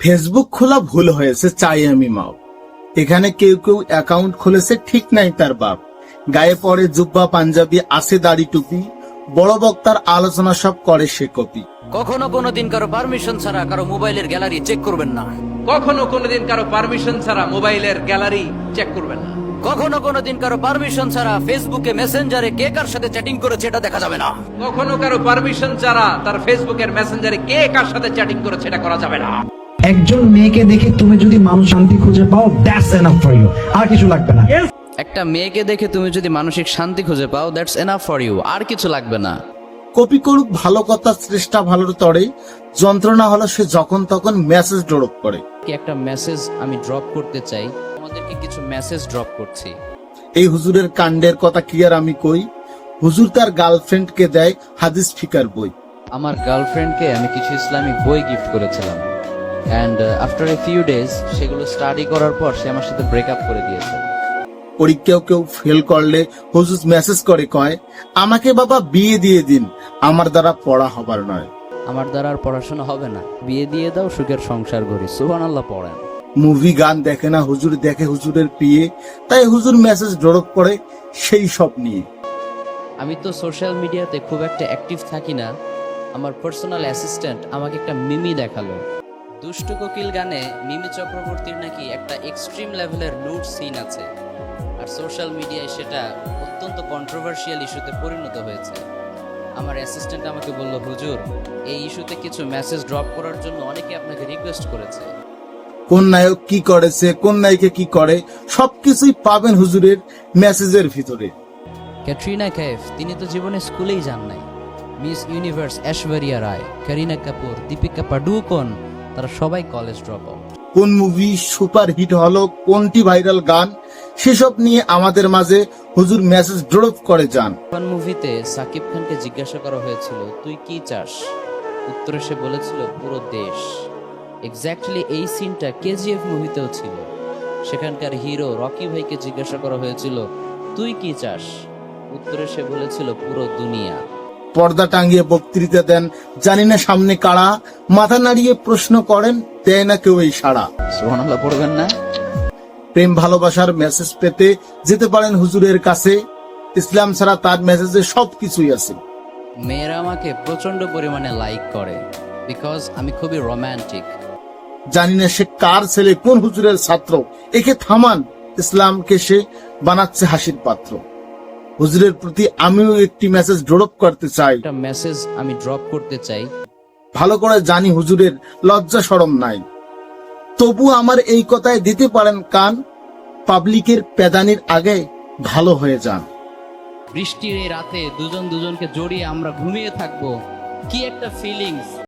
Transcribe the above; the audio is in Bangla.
ফেসবুক খোলা ভুল হয়েছে, চাই আমি মাও। এখানে কেউ কেউ অ্যাকাউন্ট খুলেছে, ঠিক নাই তার বাপ। গায়ে পড়ে জুব্বা পাঞ্জাবি, আছে দাড়ি টুপি, বড় বক্তার আলোচনা সব করে সে কপি। কখনো কোনোদিন কারো পারমিশন ছাড়া কারো মোবাইলের গ্যালারি চেক করবেন না। কখনো কোনোদিন কারো পারমিশন ছাড়া মোবাইলের গ্যালারি চেক করবেন না। কখনো কোনোদিন কারো পারমিশন ছাড়া ফেসবুকে মেসেঞ্জারে কে কার সাথে চ্যাটিং করেছে এটা দেখা যাবে না। কখনো কারো পারমিশন ছাড়া তার ফেসবুকের মেসেঞ্জারে কে কার সাথে চ্যাটিং করেছে এটা করা যাবে না। একজন মেয়েকে দেখে তুমি যদি মানুষ শান্তি খুঁজে পাও, দ্যাটস এনাফ ফর ইউ, আর কিছু লাগবে না। একটা মেয়েকে দেখে তুমি যদি মানসিক শান্তি খুঁজে পাও, দ্যাটস এনাফ ফর ইউ, আর কিছু লাগবে না। কপি করুক ভালো কথা, চেষ্টা ভালোর তরে, যন্ত্রণা হলো সে যখন তখন মেসেজ ড্রপ করে। কি একটা মেসেজ আমি ড্রপ করতে চাই, আমাদেরকে কিছু মেসেজ ড্রপ করছি। এই হুজুরের কাণ্ডের কথা কি আর আমি কই। হুজুর তার গার্লফ্রেন্ডকে দেয় হাদিস ফিকার বই। আমার গার্লফ্রেন্ডকে আমি কিছু ইসলামিক বই গিফট করেছিলাম, and after a few days সেগুলো স্টাডি করার পর সে আমার সাথে ব্রেকআপ করে দিয়েছে। পরীক্ষাও কেউ ফেল করলে হুজুর মেসেজ করে কয়, আমাকে বাবা বিয়ে দিয়ে দিন, আমার দ্বারা পড়া হবার নয়। আমার দ্বারা আর পড়াশোনা হবে না, বিয়ে দিয়ে দাও, সুখের সংসার করি, সুবহানাল্লাহ পড়েন। মুভি গান দেখে না হুজুর, দেখে হুজুরের পিয়ে, তাই হুজুর মেসেজ ড্রপ করে সেই সব নিয়ে। আমি তো সোশ্যাল মিডিয়াতে খুব একটা অ্যাক্টিভ থাকি না। আমার পার্সোনাল অ্যাসিস্ট্যান্ট আমাকে একটা মিমি দেখালো। দুষ্টু কোকিল গানে মিমি চক্রবর্তীর নাকি একটা এক্সট্রিম লেভেলের নুড সিন আছে, আর সোশ্যাল মিডিয়ায় সেটা অত্যন্ত কন্ট্রোভার্সিয়াল ইস্যুতে পরিণত হয়েছে। আমার অ্যাসিস্ট্যান্ট আমাকে বলল, হুজুর এই ইস্যুতে কিছু মেসেজ ড্রপ করার জন্য অনেকে আপনাকে রিকোয়েস্ট করেছে। কোন নায়ক কি করেছে, কোন নায়িকা কি করে, সবকিছুই পাবেন হুজুরের মেসেজের ভিতরে। ক্যাটরিনা কাইফ, তিনি তো জীবনে স্কুলেই যান নাই। মিস ইউনিভার্স ঐশ্বরিয়া রায়, করিনা কাপুর, দীপিকা পাডুকোন, তারা সবাই কলেজ ড্রপ আউট। কোন মুভি সুপার হিট হলো, কোনটি ভাইরাল গান, সেসব নিয়ে আমাদের মাঝে হুজুর মেসেজ ড্রপ করে যান। কোন মুভিতে সাকিব খানকে জিজ্ঞাসা করা হয়েছিল তুই কি চাস, উত্তরে সে বলেছিল পুরো দেশ। এক্স্যাক্টলি এই সিনটা কেজিএফ মুভিতেও ছিল। সেখানকার হিরো রকি ভাইকে জিজ্ঞাসা করা হয়েছিল তুই কি চাস, উত্তরে সে বলেছিল পুরো দুনিয়া। পর্দা টাঙিয়ে বক্তৃতা দেন, জানি না সামনে কারা, মাথা নাড়িয়ে প্রশ্ন করেন, দেয় না কেউ এই সাড়া। সুবহানাল্লাহ পড়বেন না? প্রেম ভালোবাসার মেসেজ পেতে যেতে পারেন হুজুরের কাছে, ইসলাম ছাড়া তার মেসেজে সবকিছুই আছে। মেয়েরা আমাকে প্রচন্ড পরিমাণে লাইক করে, বিকজ আমি খুবই রোমান্টিক। জানি না সে কার ছেলে, কোন হুজুরের ছাত্র, একে থামান, ইসলামকে সে বানাচ্ছে হাসির পাত্র। হুজুরের প্রতি আমিও একটি মেসেজ ড্রপ করতে চাই। একটা মেসেজ আমি ড্রপ করতে চাই। ভালো করে জানি হুজুরের লজ্জা শরম নাই, তবু আমার এই কথায় দিতে পারেন কান, পাবলিকের পেদানির আগে ভালো হয়ে যান। বৃষ্টির এই রাতে দুজন দুজনকে জড়িয়ে আমরা ঘুমিয়ে থাকবো, কি একটা ফিলিংস।